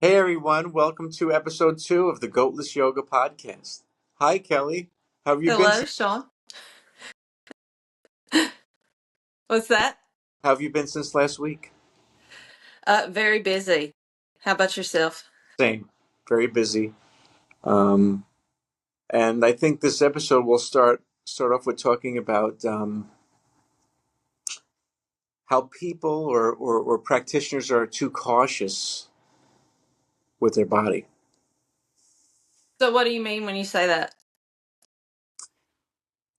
Hey everyone, welcome to episode 2 of the Goatless Yoga podcast. Hi Kelly, how have you been? Hello, Shawn. What's that? How have you been since last week? Very busy. How about yourself? Same, very busy. Um, and I think this episode will start off with talking about how people or practitioners are too cautious with their body. So, what do you mean when you say that?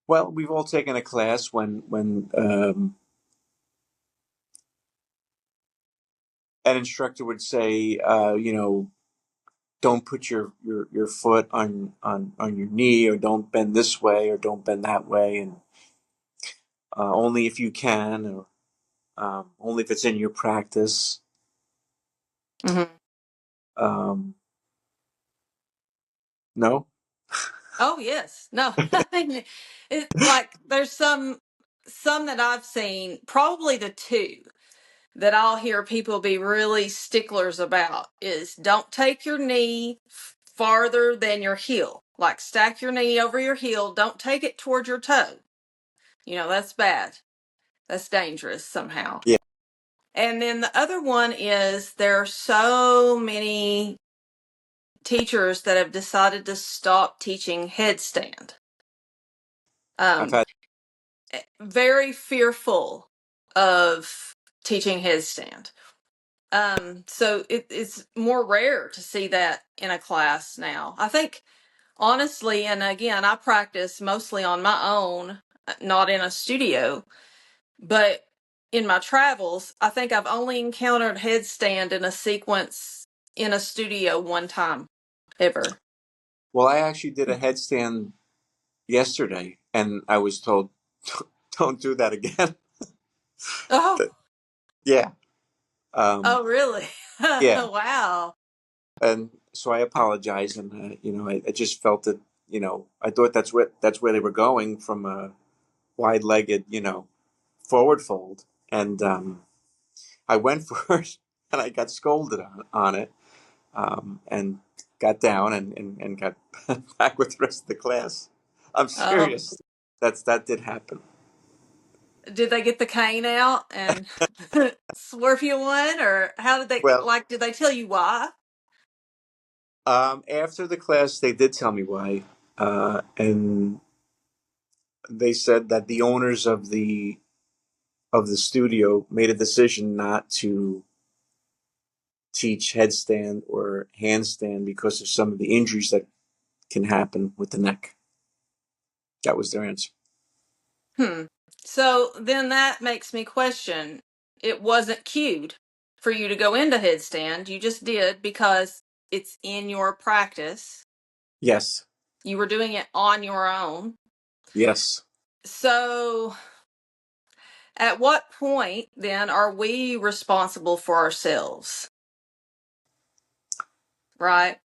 Well, we've all taken a class when an instructor would say, don't put your foot on your knee, or don't bend this way, or don't bend that way, and only if you can, or only if it's in your practice. Hmm. Um, no. Oh, yes. No, it's like there's some that I've seen. Probably the two that I'll hear people be really sticklers about is don't take your knee farther than your heel. Like stack your knee over your heel. Don't take it toward your toe. That's bad. That's dangerous somehow. Yeah, And then the other one is there are so many teachers that have decided to stop teaching headstand. I've Um, had. Very fearful of teaching headstand. So it's more rare to see that in a class now. I think, honestly, and again, I practice mostly on my own, not in a studio, but in my travels, I think I've only encountered headstand in a sequence in a studio one time ever. Well, I actually did a headstand yesterday, and I was told, "Don't do that again." Oh, Yeah, um, oh, really? yeah, Wow. and so I apologized, and I just felt that I thought that's where they were going from a wide-legged forward fold, and I went for it, and I got scolded on it, and got down and got back with the rest of the class. I'm Oh, serious. That did happen. did they get the cane out and swerve you one, or how did they Well, like? Did they tell you why? after the class, they did tell me why, and they said that the owners of the studio made a decision not to teach headstand or handstand because of some of the injuries that can happen with the neck. That was their answer. Hmm. So then that makes me question. It wasn't cued for you to go into headstand. You just did because it's in your practice. Yes, You were doing it on your own. yes. So, at what point then are we responsible for ourselves? Right?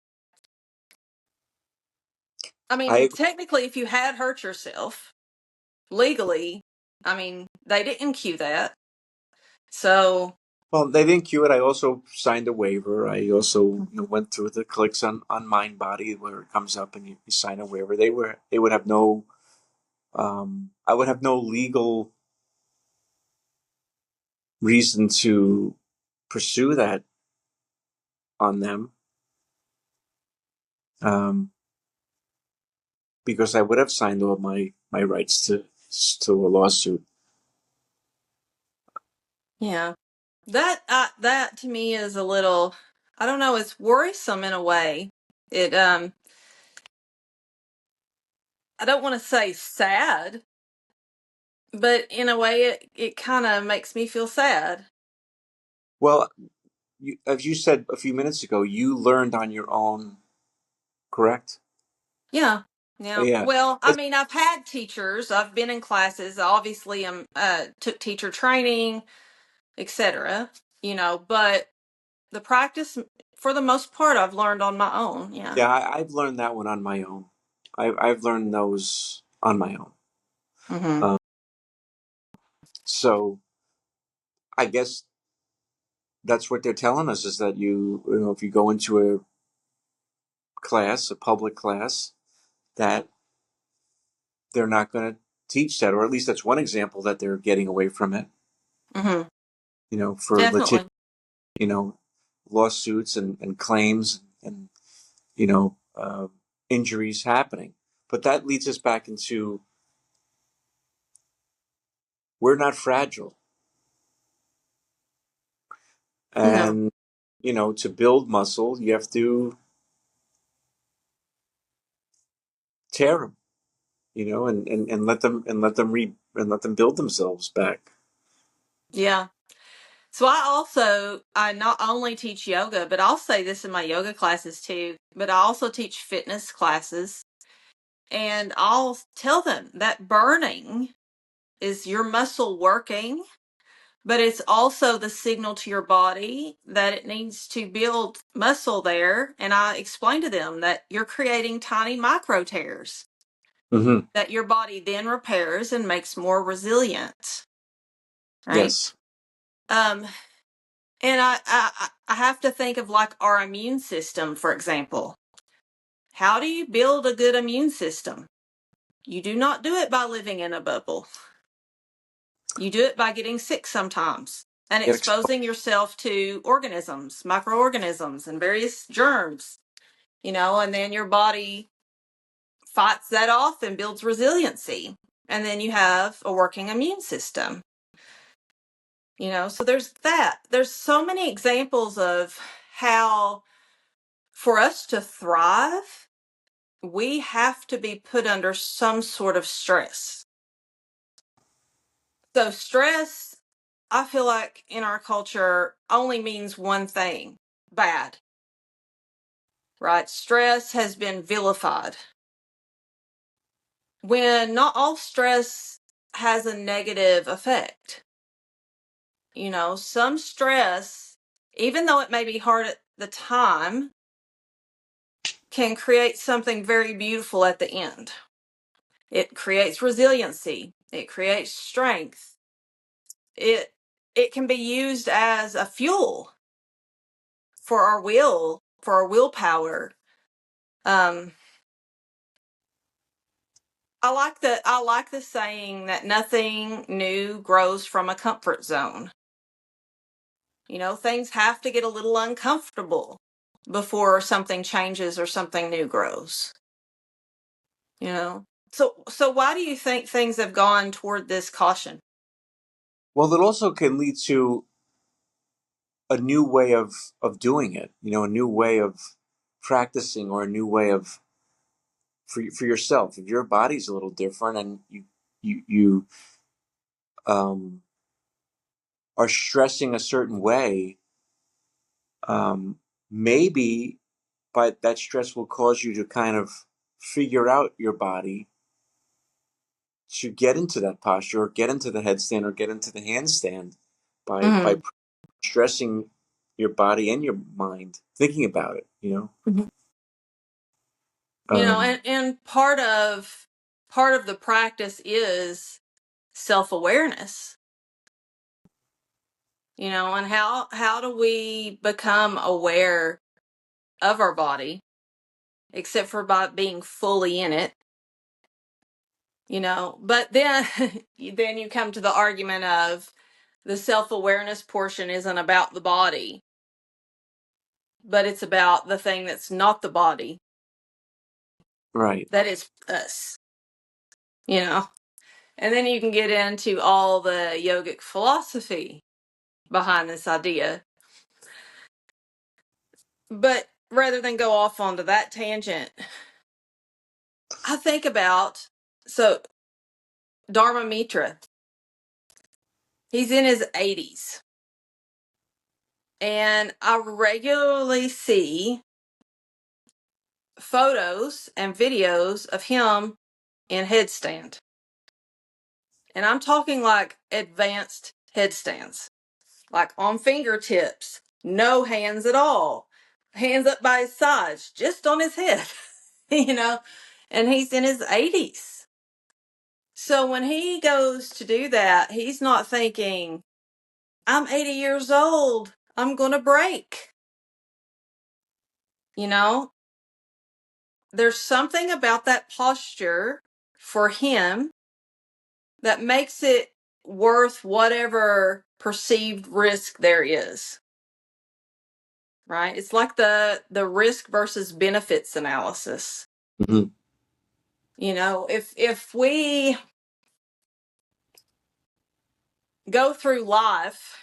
I mean, I technically, if you had hurt yourself legally, I mean, they didn't cue that. So, Well, they didn't cue it. I also signed a waiver. I also went through the clicks on Mind Body where it comes up and you sign a waiver. They would have no I would have no legal reason to pursue that on them, um, because I would have signed all my rights to a lawsuit. yeah, that to me is a little, I don't know, it's worrisome in a way. It I don't want to say sad, but in a way it kind of makes me feel sad. Well, as you said a few minutes ago, you learned on your own, correct? Yeah. Yeah. Yeah. Well, I It's, mean, I've had teachers, I've been in classes, obviously took teacher training, etc. But the practice, for the most part, I've learned on my own. Yeah. yeah, I've learned that one on my own. I've learned those on my own. Hmm. Um, so I guess that's what they're telling us, is that you know, if you go into a class, a public class, that they're not going to teach that, or at least that's one example that they're getting away from it. Mm-hmm. You know, for Definitely. you know, lawsuits and claims and you know, injuries happening. But that leads us back into, we're not fragile, No. and you know, to build muscle, you have to tear them, you know, and let them build themselves back. Yeah. So I not only teach yoga, but I'll say this in my yoga classes too, but I also teach fitness classes. And I'll tell them that burning is your muscle working, but it's also the signal to your body that it needs to build muscle there. And I explain to them that you're creating tiny micro tears Mm-hmm. that your body then repairs and makes more resilient, right? Yes. Um, and I have to think of like our immune system, for example. How do you build a good immune system? You do not do it by living in a bubble. You do it by getting sick sometimes and Get exposed. exposing yourself to organisms, microorganisms, and various germs, and then your body fights that off and builds resiliency. And then you have a working immune system. So there's that. There's so many examples of how, for us to thrive, we have to be put under some sort of stress. So stress, I feel like in our culture only means one thing: bad, right? Stress has been vilified, when not all stress has a negative effect. Some stress, even though it may be hard at the time, can create something very beautiful at the end. It creates resiliency. It creates strength. It can be used as a fuel for our will, for our willpower. Um, I like the saying that nothing new grows from a comfort zone. Things have to get a little uncomfortable before something changes or something new grows. So why do you think things have gone toward this caution? Well, it also can lead to a new way of doing it. You know, a new way of practicing, or a new way of, for yourself. If your body's a little different and you um, are stressing a certain way, maybe, but that stress will cause you to kind of figure out your body to get into that posture, or get into the headstand, or get into the handstand by Mm-hmm. stressing your body and your mind, thinking about it. Mm-hmm. Um, And part of the practice is self-awareness. And how do we become aware of our body, except for by being fully in it? But then then you come to the argument of the self-awareness portion isn't about the body, but it's about the thing that's not the body, right. that is us. you know and then you can get into all the yogic philosophy behind this idea. But rather than go off onto that tangent, I think about, so, Dharma Mitra. He's in his 80s, and I regularly see photos and videos of him in headstand. And I'm talking like advanced headstands, like on fingertips, no hands at all, hands up by his sides, just on his head, you know, and he's in his 80s. So when he goes to do that, he's not thinking, I'm 80 years old, I'm going to break. You know, there's something about that posture for him that makes it worth whatever perceived risk there is. Right? It's like the risk versus benefits analysis. Mm-hmm. You know, if we go through life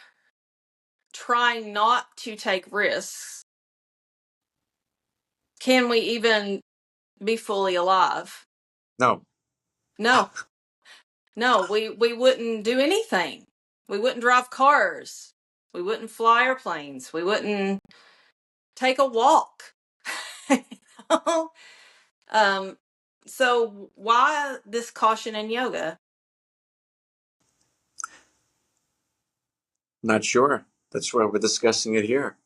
trying not to take risks, can we even be fully alive? No. No. No, we wouldn't do anything. We wouldn't drive cars. We wouldn't fly airplanes. We wouldn't take a walk. You know? So why this caution in yoga? Not sure. That's why we're discussing it here.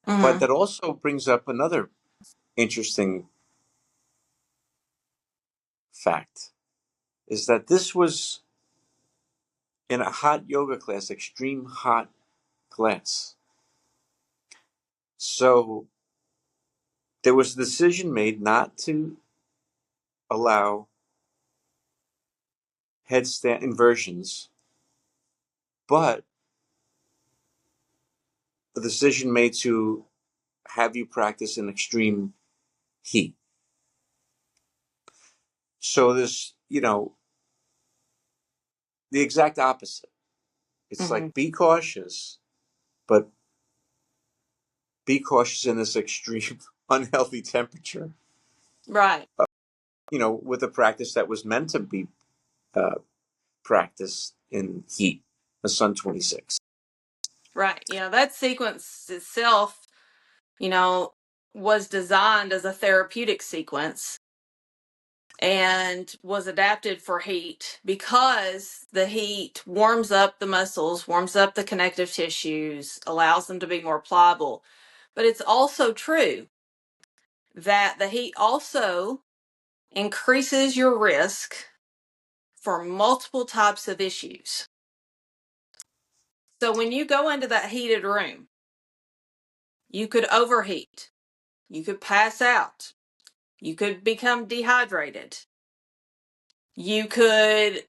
But Mm-hmm. that also brings up another interesting fact is that this was in a hot yoga class, extreme hot class. So there was a decision made not to allow headstand inversions, but a decision made to have you practice in extreme heat. So there's, the exact opposite. It's Mm-hmm. like be cautious, but be cautious in this extreme unhealthy temperature. Right. With a practice that was meant to be uh, practiced in heat, a Sun 26. Right. That sequence itself, you know, was designed as a therapeutic sequence and was adapted for heat because the heat warms up the muscles, warms up the connective tissues, allows them to be more pliable. But it's also true that the heat also increases your risk for multiple types of issues. So when you go into that heated room, you could overheat, you could pass out, you could become dehydrated, you could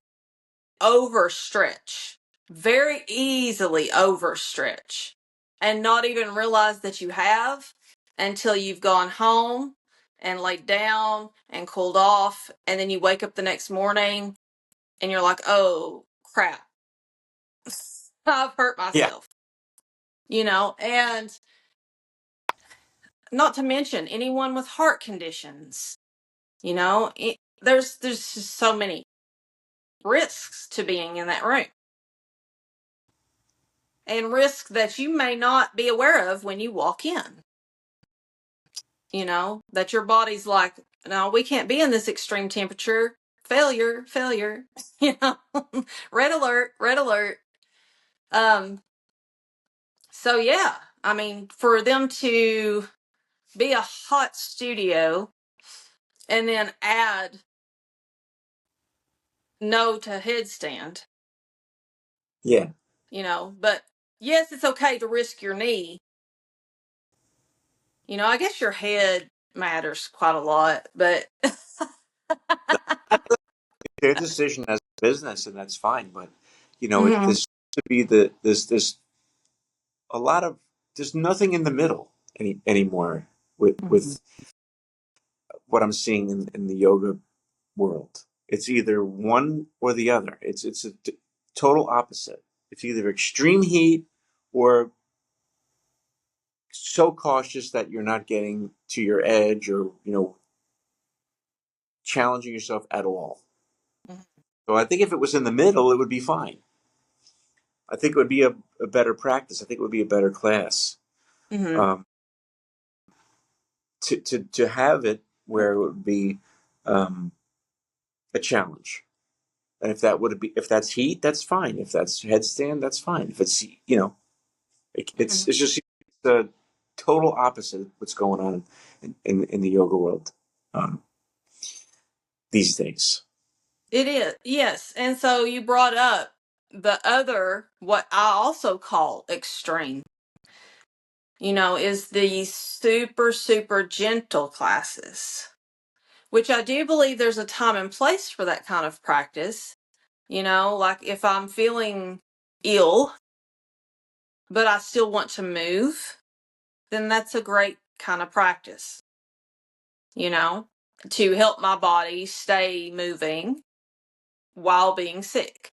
overstretch, very easily overstretch, and not even realize that you have until you've gone home and laid down and cooled off. And then you wake up the next morning and you're like, oh crap, I've hurt Yeah, myself, and not to mention anyone with heart conditions, there's just so many risks to being in that room. And risks that you may not be aware of when you walk in. That your body's like, no, we can't be in this extreme temperature. Failure, failure. you know, red alert, red alert. Um, so yeah, I mean, for them to be a hot studio and then add no to headstand, yeah. but yes, it's okay to risk your knee. I guess your head matters quite a lot, but Their decision as a business, and that's fine. But Mhm. this to be there's a lot of there's nothing in the middle anymore with Mhm. with what I'm seeing in the yoga world. It's either one or the other. It's a total opposite. It's either extreme heat or so cautious that you're not getting to your edge or challenging yourself at all. Mhm. So I think if it was in the middle, it would be fine. I think it would be a better practice. I think it would be a better class. Mhm. Um, to have it where it would be um, a challenge. And if that's heat, that's fine. If that's headstand, that's fine. If it's Mhm. it's just the total opposite of what's going on in the yoga world um, these days. It is, yes. And so you brought up the other, what I also call extreme. is the super, super gentle classes, which I do believe there's a time and place for that kind of practice. Like if I'm feeling ill, but I still want to move, then that's a great kind of practice, to help my body stay moving while being sick.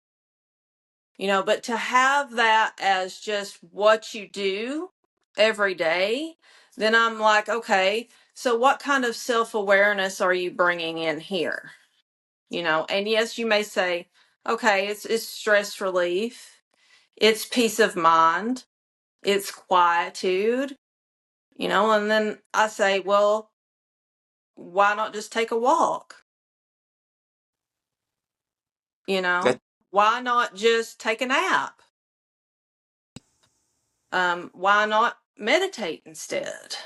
But to have that as just what you do every day, then I'm like, okay, so what kind of self-awareness are you bringing in here? And yes, you may say, okay, it's stress relief, it's peace of mind, it's quietude, and then I say, well, why not just take a walk? That Why not just take a nap? Why not meditate instead?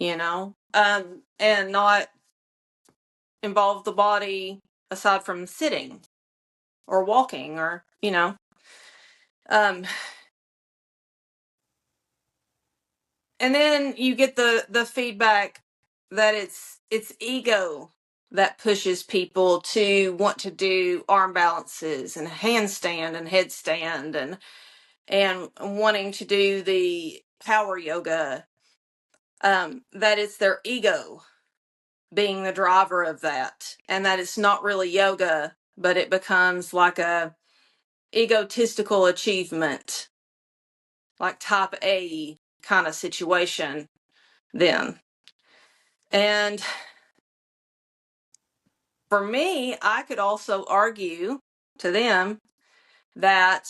And not involve the body aside from sitting or walking or, um, and then you get the feedback that it's ego that pushes people to want to do arm balances and handstand and headstand and wanting to do the power yoga, that it's their ego being the driver of that, and that it's not really yoga, but it becomes like a egotistical achievement, like type A kind of situation then. And for me, I could also argue to them that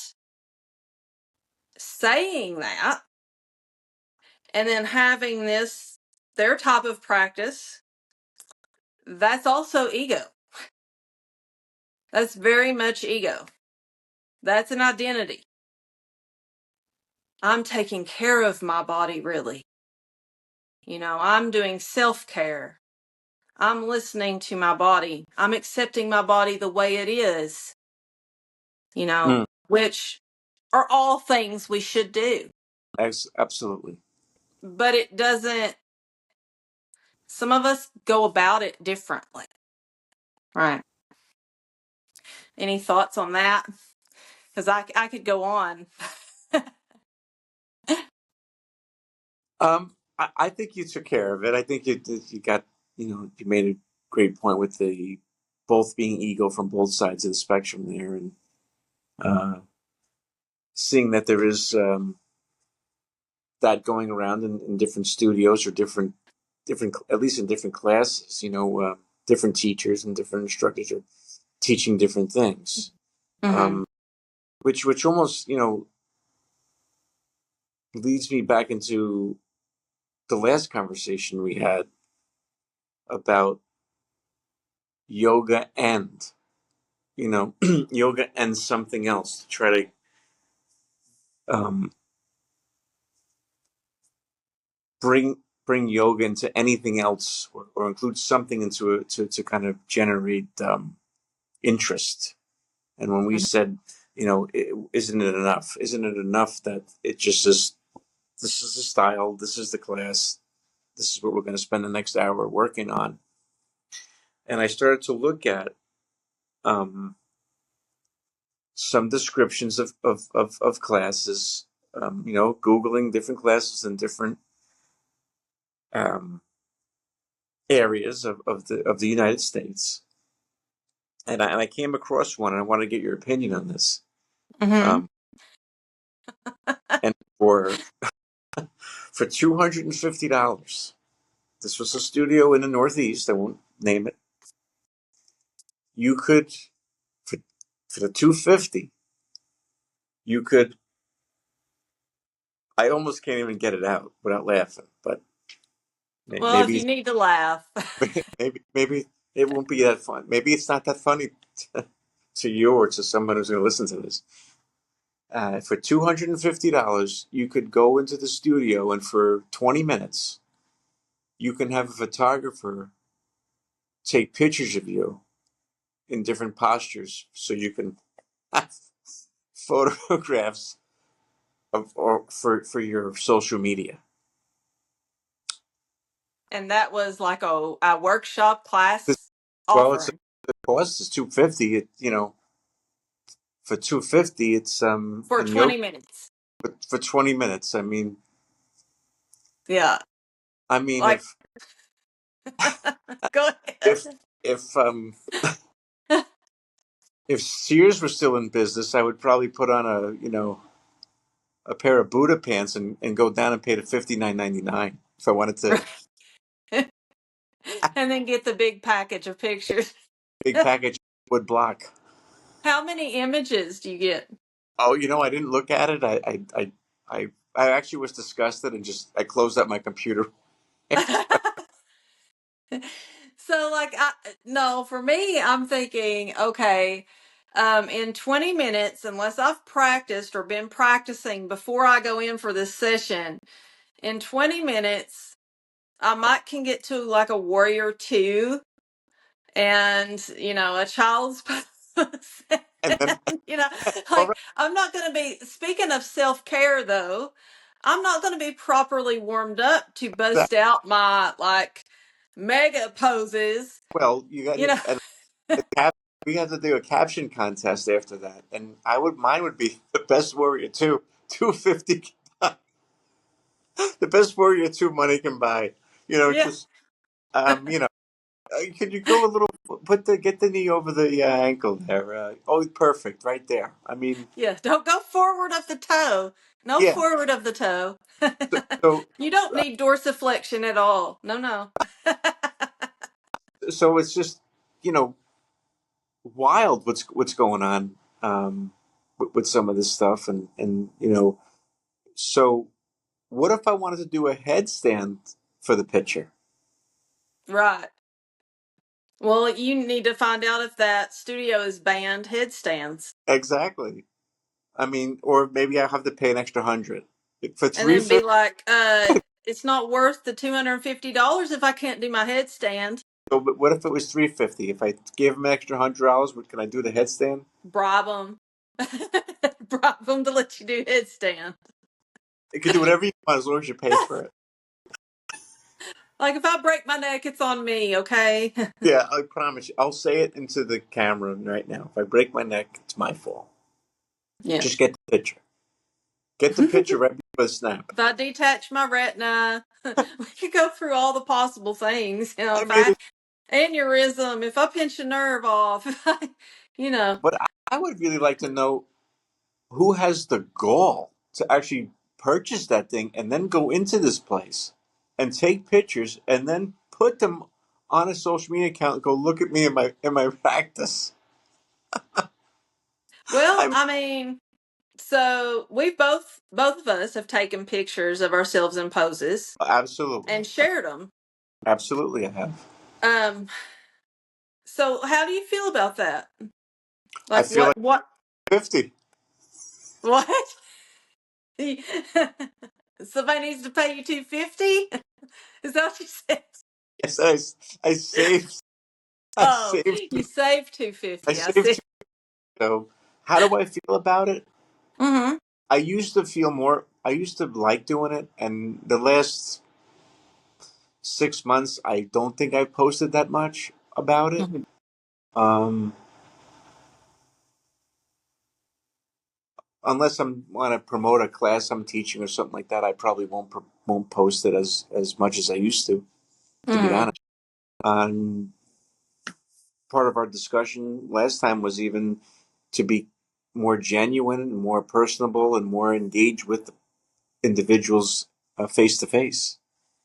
saying that and then having their type of practice, that's also ego. That's very much ego. That's an identity. I'm taking care of my body, really. I'm doing self-care. I'm listening to my body. I'm accepting my body the way it is, mm, which are all things we should do. absolutely. But it doesn't, some of us go about it differently. Right. Any thoughts on that? Because I could go on. I think you took care of it. I think you got, you made a great point with the both being ego from both sides of the spectrum there, and uh, seeing that there is that going around in different studios or different, at least in different classes. Different teachers and different instructors are teaching different things, Mm-hmm. which almost leads me back into the last conversation we had about yoga and yoga and something else to try to um, bring yoga into anything else or include something into it to kind of generate interest. And when we said, isn't it enough? Isn't it enough that it just is, this is the style, this is the class, this is what we're going to spend the next hour working on. And I started to look at um, some descriptions of classes, Googling different classes in different um, areas of the United States. And I came across one, and I want to get your opinion on this. Mm-hmm. Um, and for $250, this was a studio in the Northeast. I won't name it. You could for for the 250, you could. I almost can't even get it out without laughing, but Well, if maybe you need to laugh. maybe it won't be that fun. Maybe it's not that funny to you or to someone who's going to listen to this. For $250, you could go into the studio, and for 20 minutes, you can have a photographer take pictures of you in different postures, so you can have photographs or for your social media. And that was like a workshop This, class well, it's offering the cost is $250. For $250, it's for and yoga 20 minutes. for 20 minutes. Yeah. I mean, Like, go if ahead. if um if Sears was still in business, I would probably put on a pair of Buddha pants and go down and pay the $59.99 if I wanted to. And then get the big package of pictures. Big package wood block. How many images do you get? Oh, I didn't look at it. I actually was disgusted and just I closed up my computer. So like no, for me, I'm thinking, okay, in 20 minutes, unless I've practiced or been practicing before I go in for this session, in 20 minutes, I might can get to like a warrior two and a child's pose. And then, you know, all like right, I'm not going to be speaking of self-care though. I'm not going to be properly warmed up to that, bust out my like mega poses. well, you got You know, and we had to do a caption contest after that, and mine would be the best warrior two, 250. The best warrior two money can buy. yeah, Just could you go a little, get the knee over the ankle there? Oh, perfect, right there. I mean, yeah. Don't go forward of the toe. No yeah. forward of the toe. So, You don't need dorsiflexion at all. No, no. so it's just you know wild what's going on with some of this stuff, and. So, what if I wanted to do a headstand for the pitcher? Right. Well, you need to find out if that studio is banned headstands. Exactly. I mean, or maybe I have to pay an extra 100 for And three then be fifty. like, it's not worth the $250 if I can't do my headstand. But what if it was 350? If I gave him an extra $100, what can I do the headstand? Bribe them. Bribe them to let you do headstand. You can do whatever you want as long as you pay for it. Like, if I break my neck, it's on me, okay? Yeah, I promise you. I'll say it into the camera right now. If I break my neck, it's my fault. Yeah. Just get the picture. Get the picture right before the snap. If I detach my retina, we could go through all the possible things. I If mean, I aneurysm, if I pinch a nerve off, if I, you know. but I would really like to know who has the gall to actually purchase that thing and then go into this place and take pictures and then put them on a social media account and go look at me in my practice. Well, I'm I mean, so we've both of us have taken pictures of ourselves in poses absolutely, and shared them. absolutely I have. Um, so how do you feel about that? I Like feel like what 50. what? Somebody needs to pay you 250? Is that what you said? Yes, I saved I Oh, saved you saved I 250. I saved see. two. So how do I feel about it? Mm-hmm. I used to like doing it, and the last 6 months I don't think I posted that much about it. Mm-hmm. Um, unless I'm want to promote a class I'm teaching or something like that, I probably won't post it as much as I used to be Mm-hmm. honest. And part of our discussion last time was even to be more genuine and more personable and more engaged with the individuals face to face.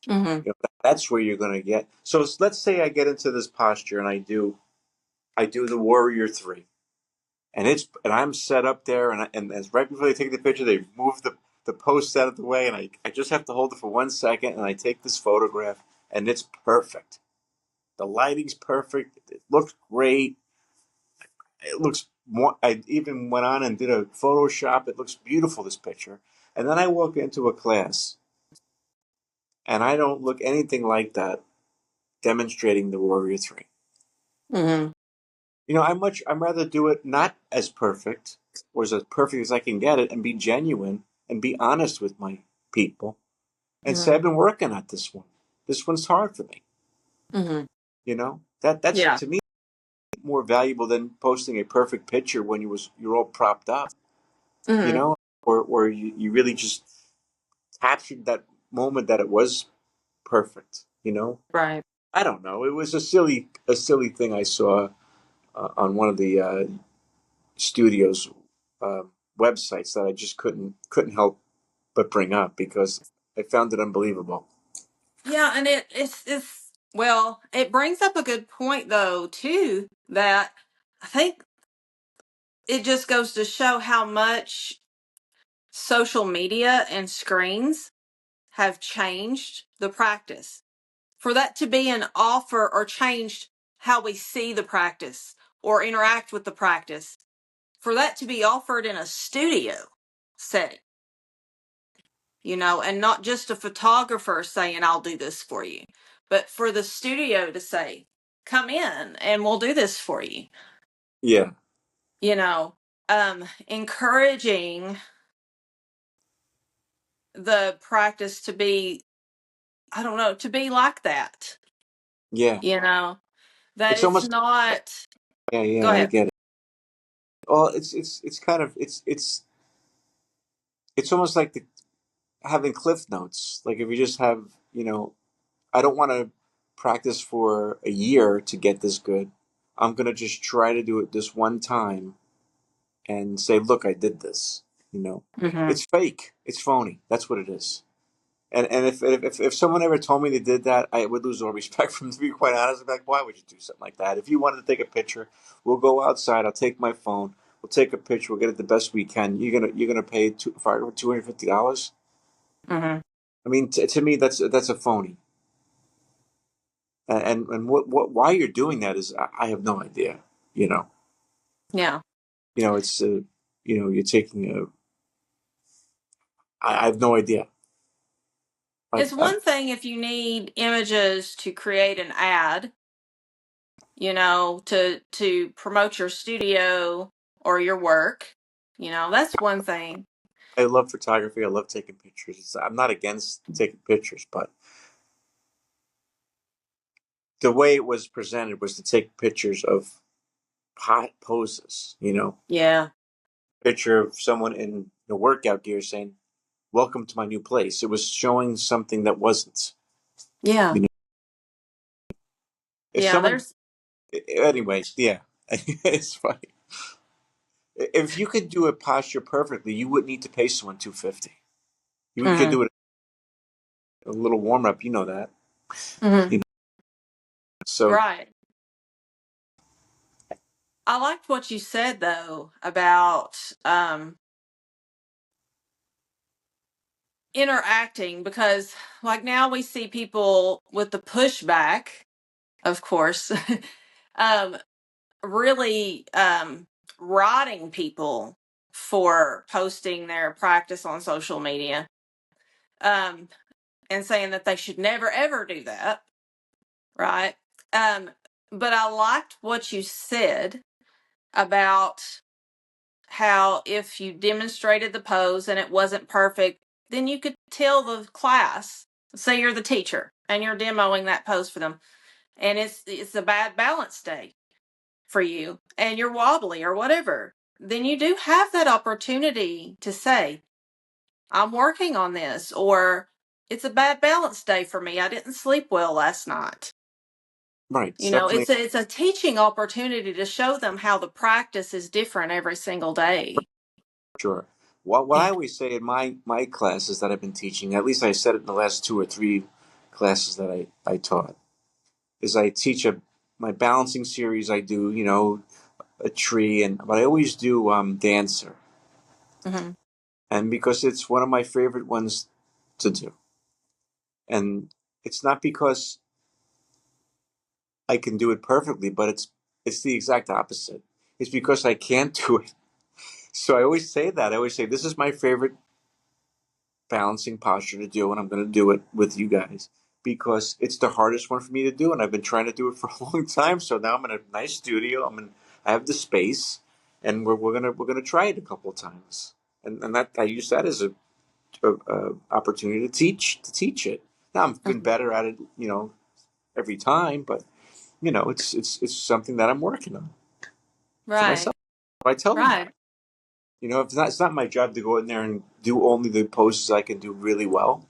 Mm-hmm. That's where you're going to get. So let's say I get into this posture and I do the warrior three. And I'm set up there, and as right before they take the picture, they move the post out of the way, and I just have to hold it for 1 second, and I take this photograph, and it's perfect. The lighting's perfect. It looks great. It looks more. I even went on and did a Photoshop. It looks beautiful, this picture. And then I walk into a class, and I don't look anything like that demonstrating the Warrior Three. Mm-hmm. I'm rather do it not as perfect or as perfect as I can get it and be genuine and be honest with my people and say, Hmm. I've been working at this one. This one's hard for me. Hmm. You know, that's Yeah. to me more valuable than posting a perfect picture when you're all propped up, you Hmm. know, or you really just captured that moment that it was perfect, you know. Right. I don't know. It was a silly thing I saw on one of the studios uh, websites that I just couldn't help but bring up because I found it unbelievable. Yeah, and it's well, it brings up a good point though too, that I think it just goes to show how much social media and screens have changed the practice. For that to be an offer or changed how we see the practice or interact with the practice, for that to be offered in a studio setting, and not just a photographer saying, I'll do this for you, but for the studio to say, come in and we'll do this for you, Yeah, you know, encouraging the practice to be, I don't know, to be like that, yeah. you know, that It's it's almost not, yeah, go yeah. I ahead. get it. Well, it's kind of it's almost like having cliff notes. Like if you just have, I don't want to practice for a year to get this good. I'm gonna just try to do it this one time and say, look, I did this. You know, Hmm. it's fake. It's phony. That's what it is. And if someone ever told me they did that, I would lose all respect for them. To be quite honest, I'd be like, why would you do something like that? If you wanted to take a picture, we'll go outside. I'll take my phone. We'll take a picture. We'll get it the best we can. You're gonna pay $250. Hmm. I mean, to me, that's a phony. And what why you're doing that is I have no idea. You know, Yeah. it's you're taking I have no idea. It's I've one thing if you need images to create an ad, to promote your studio or your work, that's one thing. I love photography. I love taking pictures. I'm not against taking pictures, but the way it was presented was to take pictures of hot poses. Yeah. Picture of someone in the workout gear saying, "Welcome to my new place." It was showing something that wasn't. Yeah. You know, if Yeah. someone, There's, anyway, yeah, it's funny. If you could do a posture perfectly, you wouldn't need to pay someone $250. You could hmm. do it a little warm up. You know that. Hmm. You know, so Right. I liked what you said though about interacting, because like now we see people with the pushback, of course, um, really rotting people for posting their practice on social media, um, and saying that they should never ever do that, right? Um, but I liked what you said about how if you demonstrated the pose and it wasn't perfect, then you could tell the class, say you're the teacher and you're demoing that pose for them, and it's a bad balance day for you and you're wobbly or whatever, then you do have that opportunity to say, I'm working on this, or it's a bad balance day for me. I didn't sleep well last night. right, it's definitely It's a teaching opportunity to show them how the practice is different every single day. sure. What I Yeah. always say in my classes that I've been teaching, at least I said it in the last two or three classes that I taught, is I teach my balancing series. I do a tree, but I always do dancer, Hmm. and because it's one of my favorite ones to do, and it's not because I can do it perfectly, but it's the exact opposite. It's because I can't do it. So I always say that. I always say this is my favorite balancing posture to do, and I'm going to do it with you guys because it's the hardest one for me to do, and I've been trying to do it for a long time. So now I'm in a nice studio. I have the space, and we're gonna try it a couple of times, and that I use that as a opportunity to teach it. Now I've been better at it, every time, but it's something that I'm working on for Right. myself. I tell them that. Right. If it's not my job to go in there and do only the poses I can do really well.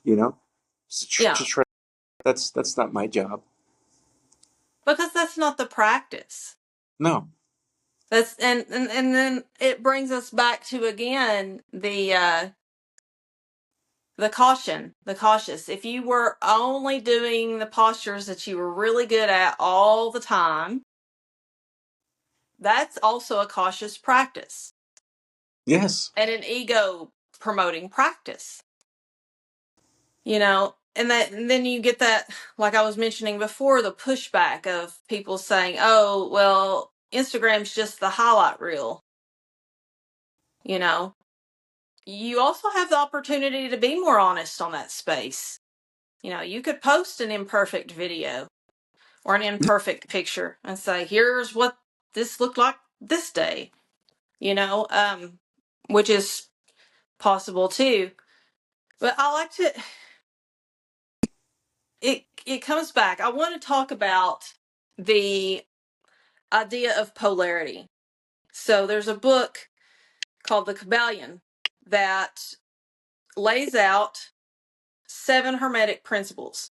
You know, to Yeah. try. That's not my job. Because that's not the practice. No. That's and then it brings us back to again the caution, the cautious. If you were only doing the postures that you were really good at all the time, that's also a cautious practice Yes. and an ego promoting practice. And then you get that, like I was mentioning before, the pushback of people saying, "Oh, well, Instagram's just the highlight reel." You know, you also have the opportunity to be more honest on that space. You could post an imperfect video or an imperfect picture and say, "Here's what this looked like this day," which is possible too. But I like to, it comes back. I want to talk about the idea of polarity. So there's a book called The Kabbalion that lays out 7 Hermetic principles.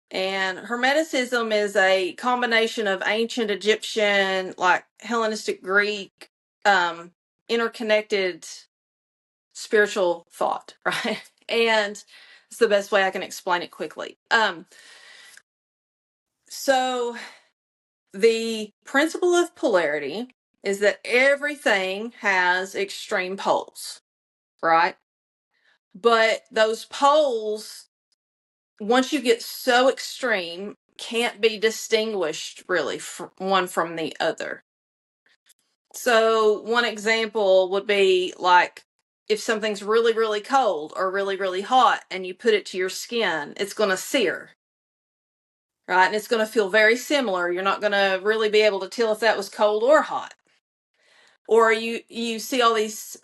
And Hermeticism is a combination of ancient Egyptian, like Hellenistic Greek, interconnected spiritual thought, right? And it's the best way I can explain it quickly. So the principle of polarity is that everything has extreme poles, right? But those poles, once you get so extreme, can't be distinguished really one from the other. So one example would be like if something's really, really cold or really, really hot and you put it to your skin, it's going to sear, right? And it's going to feel very similar. You're not going to really be able to tell if that was cold or hot. Or you see all these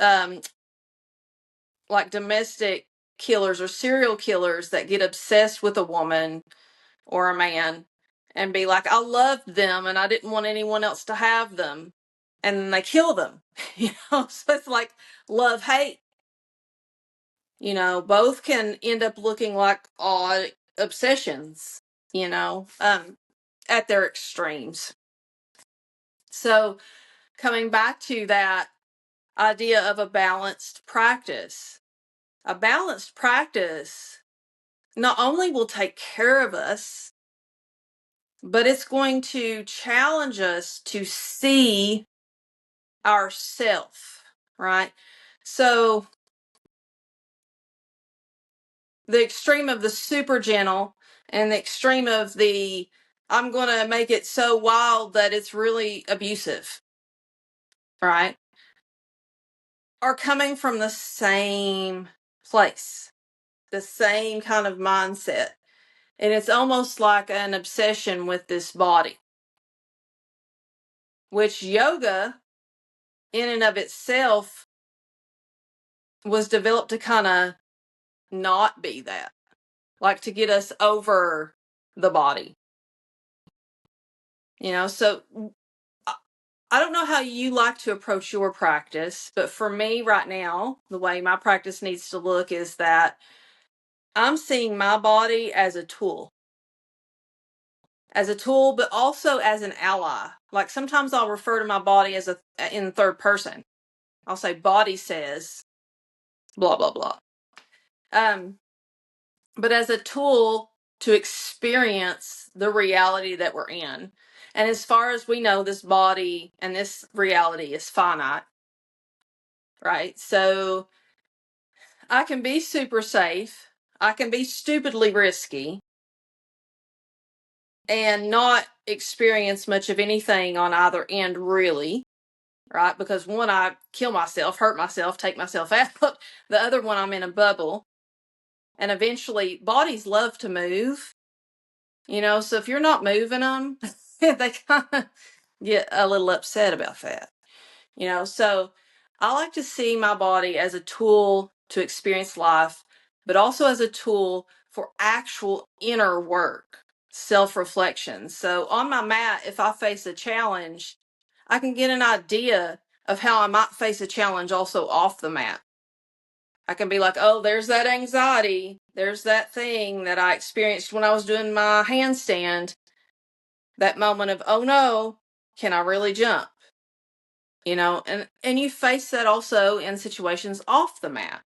like domestic killers or serial killers that get obsessed with a woman or a man and be like, "I loved them and I didn't want anyone else to have them," and then they kill them. So it's like love hate. Both can end up looking like odd obsessions, at their extremes. So coming back to that idea of a balanced practice not only will take care of us, but it's going to challenge us to see ourself, right? So the extreme of the super gentle and the extreme of the I'm going to make it so wild that it's really abusive, right? Are coming from the same place, the same kind of mindset. And it's almost like an obsession with this body, which yoga in and of itself was developed to kind of not be that, like to get us over the body. So I don't know how you like to approach your practice, but for me right now, the way my practice needs to look is that I'm seeing my body as a tool, but also as an ally. Like sometimes I'll refer to my body as in third person. I'll say body says blah, blah, blah. But as a tool to experience the reality that we're in. And as far as we know, this body and this reality is finite, right? So I can be super safe. I can be stupidly risky and not experience much of anything on either end, really, right? Because one, I kill myself, hurt myself, take myself out. The other one, I'm in a bubble. And eventually, bodies love to move, so if you're not moving them, they kind of get a little upset about that, so I like to see my body as a tool to experience life, but also as a tool for actual inner work, self-reflection. So on my mat, if I face a challenge, I can get an idea of how I might face a challenge also off the mat. I can be like, oh, there's that anxiety. There's that thing that I experienced when I was doing my handstand. That moment of, oh no, can I really jump? And you face that also in situations off the mat.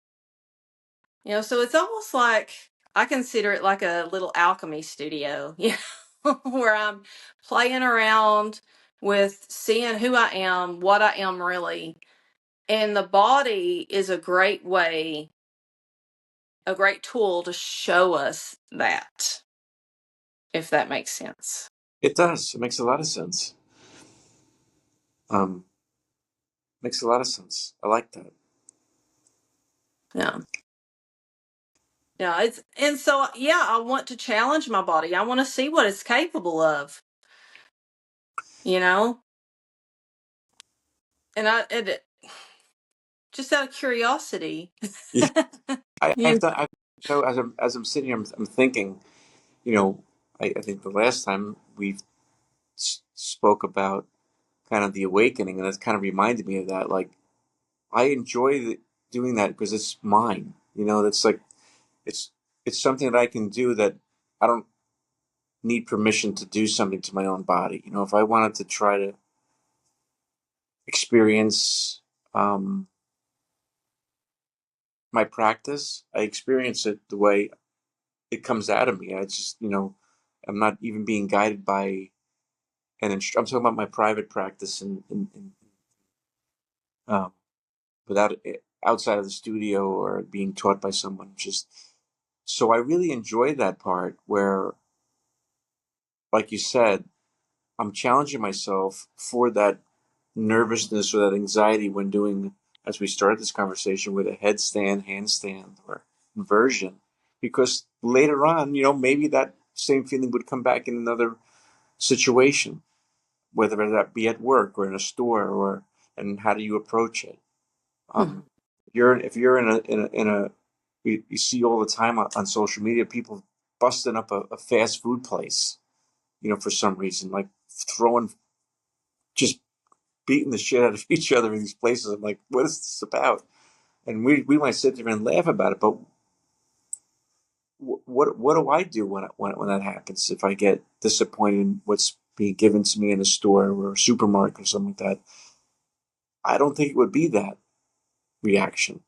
So it's almost like, I consider it like a little alchemy studio, where I'm playing around with seeing who I am, what I am really. And the body is a great way, a great tool to show us that, if that makes sense. It does. It makes a lot of sense. Um, Makes a lot of sense. I like that. Yeah. Yeah. And so, yeah, I want to challenge my body. I want to see what it's capable of, you know? And just out of curiosity. Yeah, I've you. done. As I'm sitting here, I'm thinking. You know, I think the last time we spoke about kind of the awakening, and that kind of reminded me of that. Like, I enjoy doing that because it's mine. That's like it's it's something that I can do that I don't need permission to do something to my own body. If I wanted to try to experience my practice, I experience it the way it comes out of me. I just, I'm not even being guided by I'm talking about my private practice and um, without outside of the studio or being taught by someone. Just so I really enjoy that part where, like you said, I'm challenging myself for that nervousness or that anxiety when doing, as we started this conversation, with a headstand, handstand, or inversion, because later on, maybe that same feeling would come back in another situation, whether that be at work or in a store, and how do you approach it? Mhm. Um, if you're in a you see all the time on social media people busting up a fast food place, for some reason, like throwing, just beating the shit out of each other in these places. I'm like, what is this about? And we might sit there and laugh about it, but what do I do when that happens? If I get disappointed in what's being given to me in a store or a supermarket or something like that, I don't think it would be that reaction.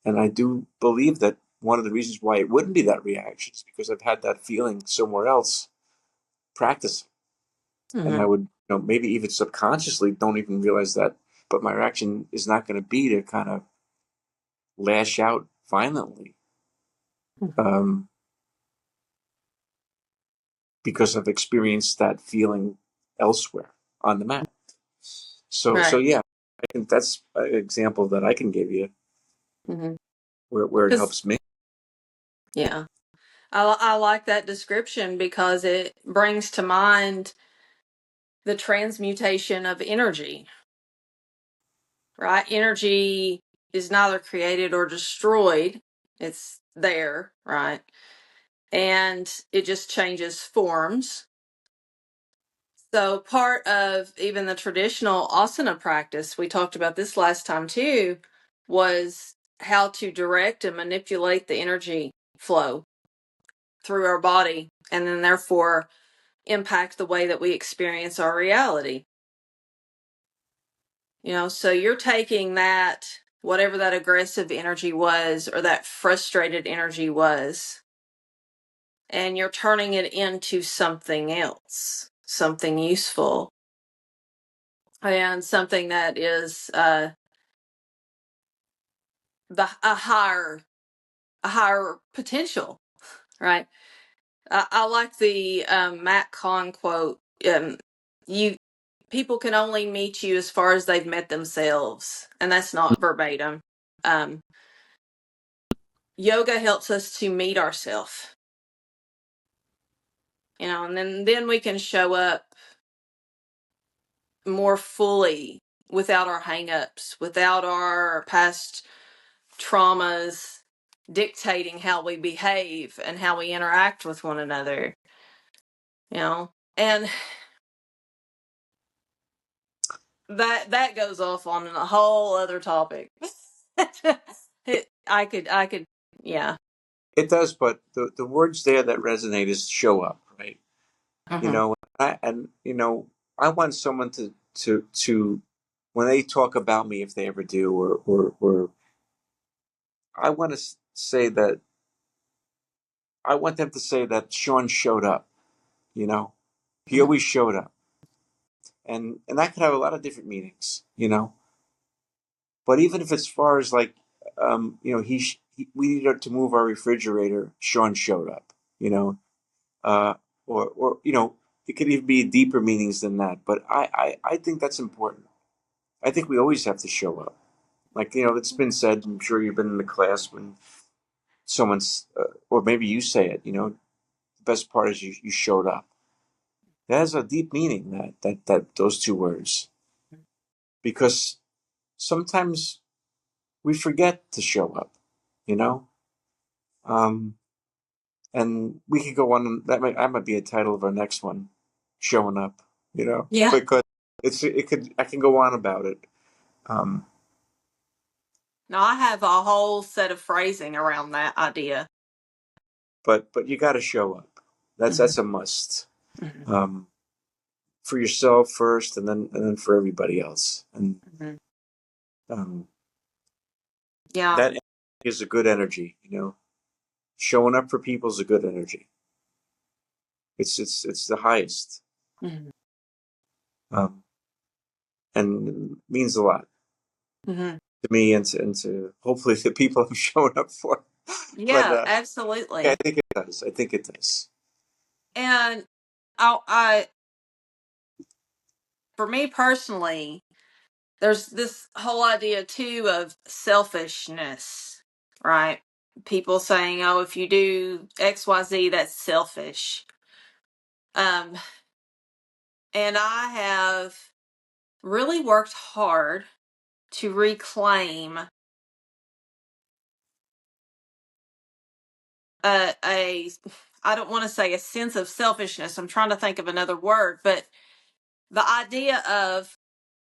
And I do believe that one of the reasons why it wouldn't be that reaction is because I've had that feeling somewhere else practicing. And I Mhm. would, maybe even subconsciously don't even realize that, but my reaction is not going to be to kind of lash out violently, Mhm. um, because I've experienced that feeling elsewhere on the mat. So Right. yeah, I think that's an example that I can give you Mhm. where it 'Cause helps me. yeah, I like that description because it brings to mind the transmutation of energy, right? Energy is neither created or destroyed. It's there, right? And it just changes forms. So part of even the traditional asana practice, we talked about this last time too, was how to direct and manipulate the energy flow through our body, and then therefore impact the way that we experience our reality. So you're taking that, whatever that aggressive energy was or that frustrated energy was, and you're turning it into something else, something useful, and something that is a higher potential, right? I like the Matt Kahn quote. You People can only meet you as far as they've met themselves, and that's not verbatim. Um, Yoga helps us to meet ourselves, and then we can show up more fully without our hang-ups, without our past traumas dictating how we behave and how we interact with one another. And that goes off on a whole other topic. I could, yeah. It does, but the words there that resonate is show up, right? You Mm-hmm. know, I want someone to when they talk about me, if they ever do, or I want to say that I want them to say that Shawn showed up. You know, he Mm-hmm. always showed up, and that could have a lot of different meanings. But even if it's far as like, we needed to move our refrigerator, Shawn showed up. You know, uh, or it could even be deeper meanings than that. But I think that's important. I think we always have to show up. Like, it's been said. I'm sure you've been in the class when someone's, or maybe you say it. The best part is you showed up. That has a deep meaning. That those two words, because sometimes we forget to show up. You know, um, and we could go on. That might be a title of our next one, showing up. Yeah. Because I can go on about it. Um, No, I have a whole set of phrasing around that idea. but you got to show up. That's Mm-hmm. that's a must. Mm-hmm. Um, for yourself first, and then for everybody else. And Mm-hmm. um, Yeah. that is a good energy. Showing up for people is a good energy. It's the highest, Mm-hmm. um, and means a lot Mm-hmm. to me, and to hopefully the people I'm showing up for. But Yeah, yeah, I absolutely. think it does. I think it does. And I, for me personally, there's this whole idea too of selfishness, right? People saying, "Oh, if you do XYZ, that's selfish." Um, and I have really worked hard to reclaim a I don't want to say a sense of selfishness. I'm trying to think of another word, but the idea of,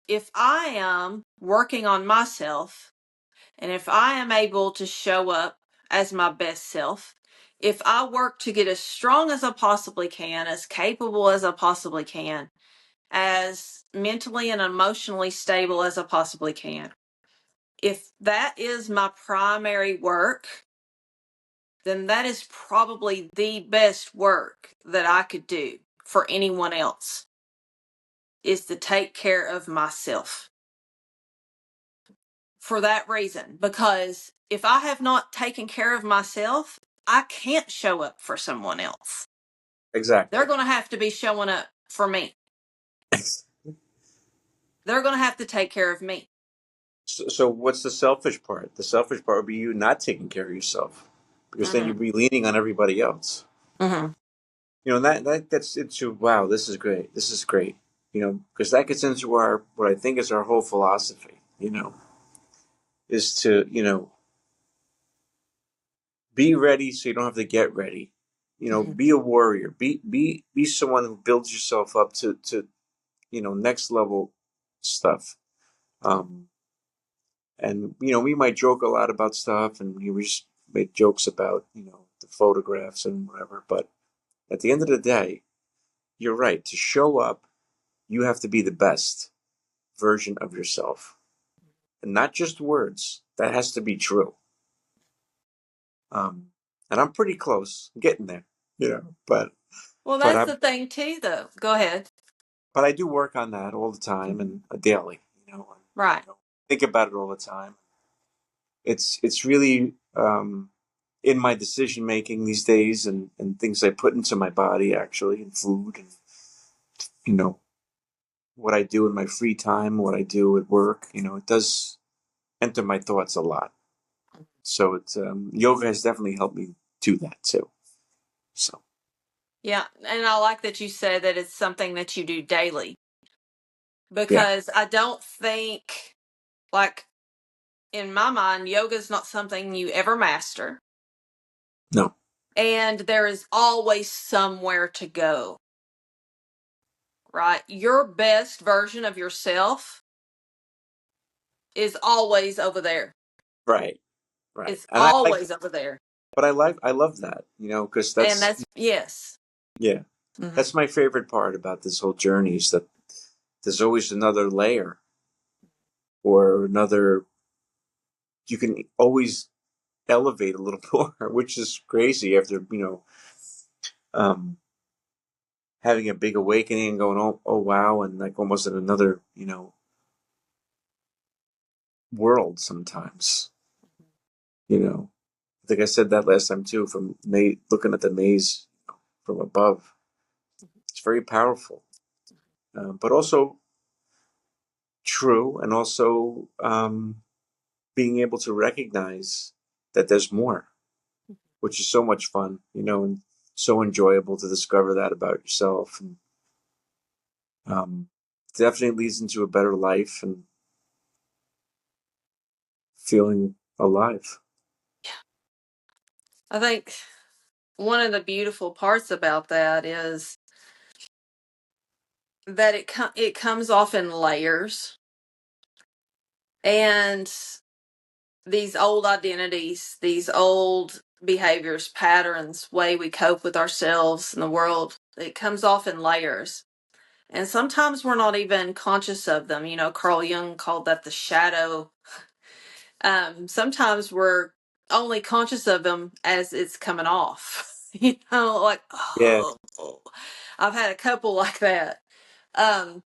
if I am working on myself and if I am able to show up as my best self, if I work to get as strong as I possibly can, as capable as I possibly can, as mentally and emotionally stable as I possibly can, if that is my primary work, then that is probably the best work that I could do for anyone else, is to take care of myself. For that reason, because if I have not taken care of myself, I can't show up for someone else. They're Exactly. going to have to be showing up for me. They're going to have to take care of me. So what's the selfish part? The selfish part would be you not taking care of yourself, because then Mm-hmm. you'd be leaning on everybody else. Mm-hmm. That gets into, wow, this is great. This is great. Because that gets into our, what I think is our whole philosophy. Is to be ready so you don't have to get ready. Mm-hmm. Be a warrior. Be someone who builds yourself up to next level stuff. Um, and we might joke a lot about stuff, and we just make jokes about the photographs and whatever. But at the end of the day, you're right. To show up, you have to be the best version of yourself, and not just words. That has to be true. Um, and I'm pretty close, getting there. But Well, but that's I the thing too, though. Go ahead. but I do work on that all the time Mm-hmm. and daily. Right. Think about it all the time. It's really in my decision making these days, and things I put into my body, actually, and food, and you know what I do in my free time, what I do at work. It does enter my thoughts a lot. So it's yoga has definitely helped me do that too. So Yeah. And I like that you said that it's something that you do daily, Yeah. because I don't think, like, in my mind, yoga is not something you ever master. No. And there is always somewhere to go, right? Your best version of yourself is always over there. Right. Right. It's And I like that. always over there. But I love that, because And that's, that's, yes. yeah, Hmm. that's my favorite part about this whole journey is that there's always another layer or another, you can always elevate a little more, which is crazy after, um, having a big awakening and going, oh, wow. And like almost in another, world sometimes, I think I said that last time too, from looking at the maze from above. It's very powerful, but also true, and also being able to recognize that there's more, which is so much fun, and so enjoyable to discover that about yourself. And definitely leads into a better life and feeling alive. I think one of the beautiful parts about that is that it comes off in layers, and these old identities, these old behaviors, patterns, way we cope with ourselves and the world, it comes off in layers. And sometimes we're not even conscious of them. Carl Jung called that the shadow. Sometimes we're only conscious of them as it's coming off. Like, Yeah, oh, I've had a couple like that. Um,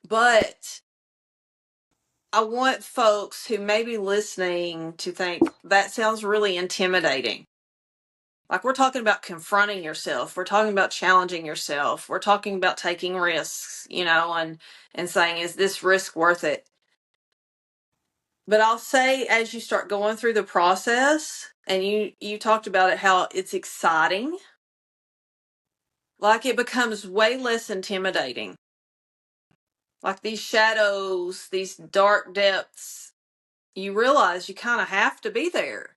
but I want folks who may be listening to think that sounds really intimidating. Like, we're talking about confronting yourself. We're talking about challenging yourself. We're talking about taking risks, and saying, is this risk worth it? But I'll say, as you start going through the process, and you talked about it, how it's exciting, like it becomes way less intimidating. Like these shadows, these dark depths, you realize you kind of have to be there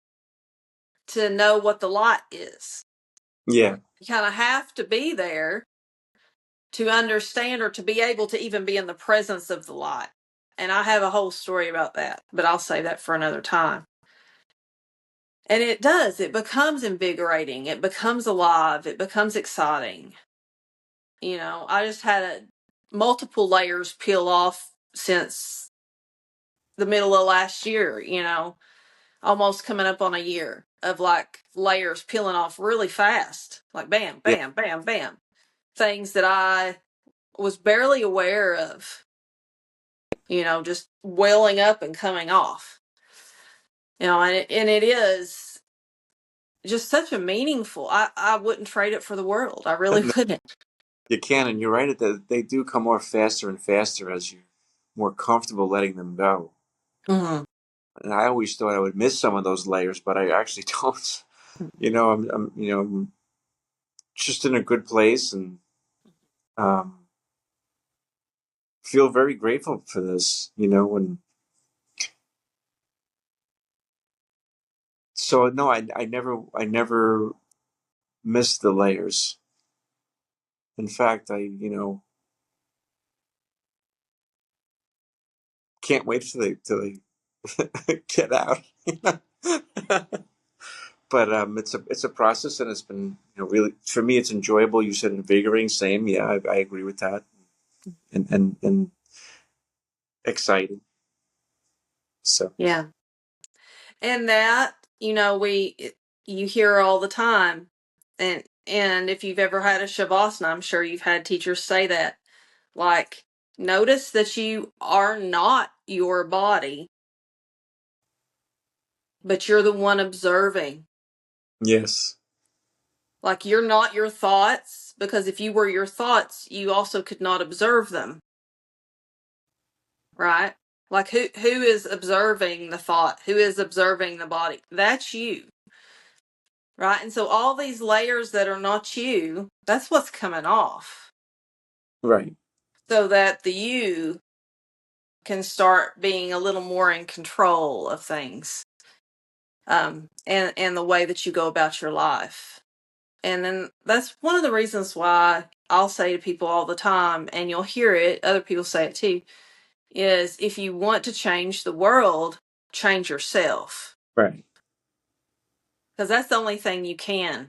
to know what the light is. yeah, You kind of have to be there to understand or to be able to even be in the presence of the light. And I have a whole story about that, but I'll save that for another time. And it becomes invigorating, it becomes alive, it becomes exciting. I just had multiple layers peel off since the middle of last year, almost coming up on a year of like layers peeling off really fast, like bam, yeah. bam, bam, bam. Things that I was barely aware of, just welling up and coming off. And it is just such a meaningful. I wouldn't trade it for the world. I really No, wouldn't. you can, and you're right that they do come off faster and faster as you're more comfortable letting them go. Mhm. And I always thought I would miss some of those layers, but I actually don't. I'm just in a good place and um, feel very grateful for this. And so no, I never missed the layers. In fact, I can't wait till they get out. But it's a process, and it's been really, for me, it's enjoyable. You said invigorating. Same, yeah, I agree with that, and exciting. So Yeah. And that, you hear all the time. And if you've ever had a shavasana, I'm sure you've had teachers say that. Like, notice that you are not your body, but you're the one observing. yes, Like, you're not your thoughts, because if you were your thoughts, you also could not observe them, right? Like, who is observing the thought? Who is observing the body? That's you, right? And so all these layers that are not you, that's what's coming off. right, so that the you can start being a little more in control of things, and the way that you go about your life. And then that's one of the reasons why I'll say to people all the time, and you'll hear it, other people say it too, is if you want to change the world, change yourself. Right. Because that's the only thing you can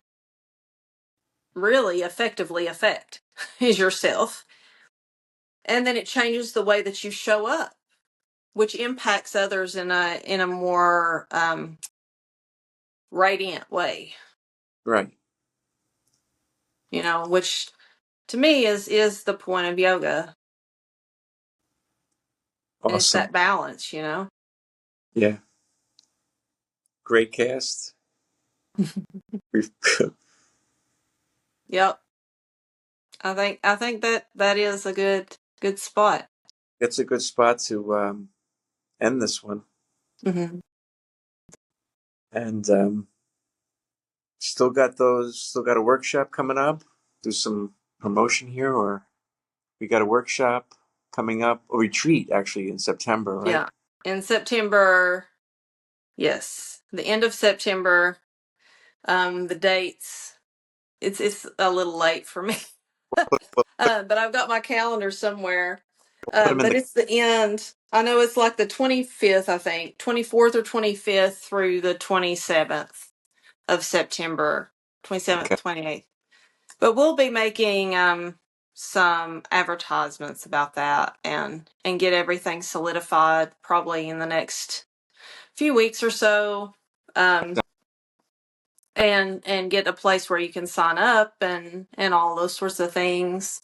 really effectively affect is yourself. And then it changes the way that you show up, which impacts others in a more radiant way. Right. Which to me is the point of yoga. And it's Awesome. that balance. Yeah. Great cast. We've Yep. I think that is a good spot. It's a good spot to end this one. Mm-hmm. And still got a workshop coming up. Do some promotion here, or we got a workshop coming up, a retreat actually in September, right? Yeah. In September, yes. The end of September. The dates. It's a little late for me. We'll But I've got my calendar somewhere. put them in But the it's the end. I know it's like the 25th, I think. 24th or 25th through the 27th of September. 27th, okay. 28th. But we'll be making some advertisements about that and get everything solidified probably in the next few weeks or so. And get a place where you can sign up and all those sorts of things.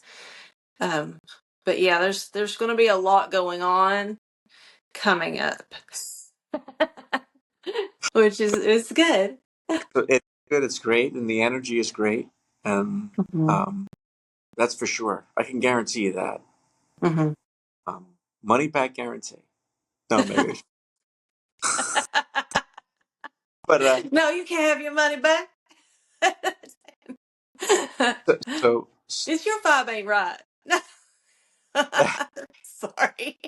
But yeah, there's going to be a lot going on coming up, which is good. So it's good. It's great, and the energy is great, and Mhm. um, that's for sure. I can guarantee you that. Mhm. Money back guarantee. No, maybe. But No, you can't have your money back. so It's your five ain't right. Sorry.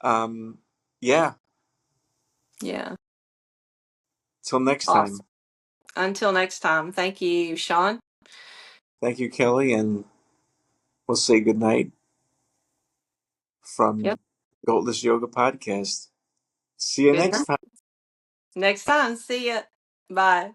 um, yeah. Yeah. Till next time. Awesome. Until next time. Thank you, Shawn. Thank you, Kelly, and we'll say good night Yep. from Goatless Yoga Podcast. See you Good next night. time. Next time. See ya. Bye.